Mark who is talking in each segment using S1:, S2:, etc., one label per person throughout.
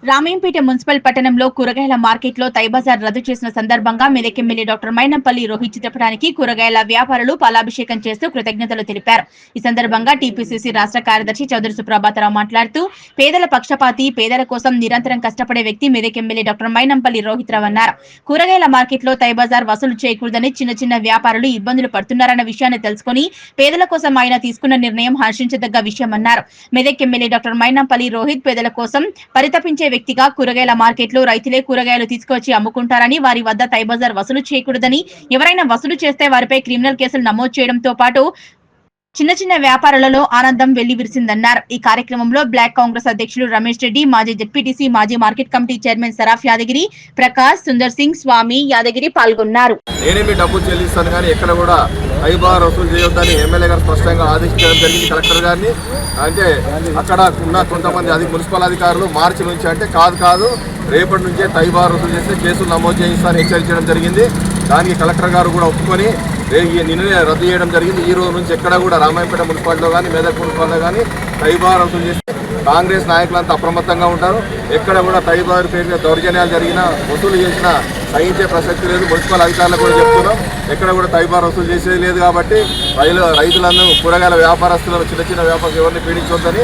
S1: Ramayampet municipal పట్టణంలో కూరగాయల మార్కెట్లో తైబజార్ రద్దు చేసిన సందర్భంగా మెదక్ ఎమ్మెల్యే డాక్టర్ మైనంపల్లి రోహిత్ చిత్రపటానికి కూరగాయల వ్యాపారులు పాలాభిషేకం చేస్తూ కృతజ్ఞతలు తెలిపారు. ఈ సందర్భంగా టీపీసీసీ రాష్ట్ర కార్యదర్శి చౌదరి సుప్రభాతరావు మాట్లాడుతూ పేదల పక్షపాతి, పేదల కోసం నిరంతరం కష్టపడే వ్యక్తి మెదక్ ఎమ్మెల్యే డాక్టర్ మైనంపల్లి రోహిత్ రావు అన్నారు. కూరగాయల మార్కెట్లో తైబజార్ వసూలు చేయకూడదని చిన్న వ్యాపారులు ఇబ్బందులు పడుతున్నారన్న విషయాన్ని తెలుసుకుని పేదల కోసం ఆయన తీసుకున్న నిర్ణయం హర్షించదగ్గ విషయమన్నారు. మెదక్ ఎమ్మెల్యే డాక్టర్ మైనంపల్లి రోహిత్ పేదల కోసం పరితపించే వ్యక్తిగా కూరగాయల మార్కెట్లో రైతులే కూరగాయలు తీసుకొచ్చి అమ్ముకుంటారని, వారి వద్ద తైబజార్ వసూలు చేయకూడదని, ఎవరైనా వసూలు చేస్తే వారిపై క్రిమినల్ కేసులు నమోదు చేయడంతో పాటు చిన్న వ్యాపారులలో ఆనందం వెల్లివిరిసిందన్నారు. ఈ కార్యక్రమంలో బ్లాక్ కాంగ్రెస్ అధ్యక్షులు రమేష్ రెడ్డి, మాజీ జెడ్పీటీసీ, మాజీ market committee chairman Saraf Yadagiri, Prakash, Sundar Singh, Swami Yadagiri పాల్గొన్నారు.
S2: నేనేమి డబ్బు చెల్లిస్తాను కానీ ఎక్కడ కూడా తైబజార్ వసూలు చేయొద్దని ఎమ్మెల్యే గారు స్పష్టంగా ఆదేశించడం జరిగింది కలెక్టర్ గారిని. అంటే అక్కడ ఉన్న కొంతమంది మున్సిపల్ అధికారులు మార్చి నుంచి అంటే కాదు రేపటి నుంచే తైబజార్ వసూలు చేస్తే కేసులు నమోదు చేయిస్తారని హెచ్చరించడం జరిగింది. దానికి కలెక్టర్ గారు కూడా ఒప్పుకొని నిన్ననే రద్దు చేయడం జరిగింది. ఈ రోజు నుంచి ఎక్కడ కూడా రామాయంపేట మున్సిపాలిటీలో కానీ మెదక్ మున్సిపాలిటీలో కానీ తైబజార్ వసూలు చేస్తే కాంగ్రెస్ నాయకులంతా అప్రమత్తంగా ఉంటారు. ఎక్కడ కూడా తైబజార్ పేరు దౌర్జన్యాలు జరిగినా, వసూలు చేసినా సహించే ప్రసక్తి లేదు. మున్సిపల్ అధికారులు కూడా చెప్తున్నాం, ఎక్కడ కూడా తైబజార్ వసూలు చేసేది లేదు. కాబట్టి రైతులందరూ, కూరగాయల వ్యాపారస్తులను, చిన్న వ్యాపారం ఎవరిని పీడించొద్దని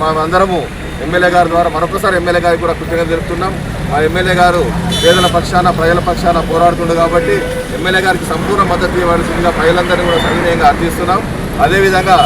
S2: మా అందరము ఎమ్మెల్యే గారి ద్వారా మరొకసారి ఎమ్మెల్యే గారికి కూడా కృతజ్ఞత తెలుపుతున్నాం. ఆ ఎమ్మెల్యే గారు పేదల పక్షాన, ప్రజల పక్షాన పోరాడుతుంది కాబట్టి ఎమ్మెల్యే గారికి సంపూర్ణ మద్దతు ఇవ్వాల్సిందిగా ప్రజలందరినీ కూడా సవినయంగా అర్థిస్తున్నాం. అదేవిధంగా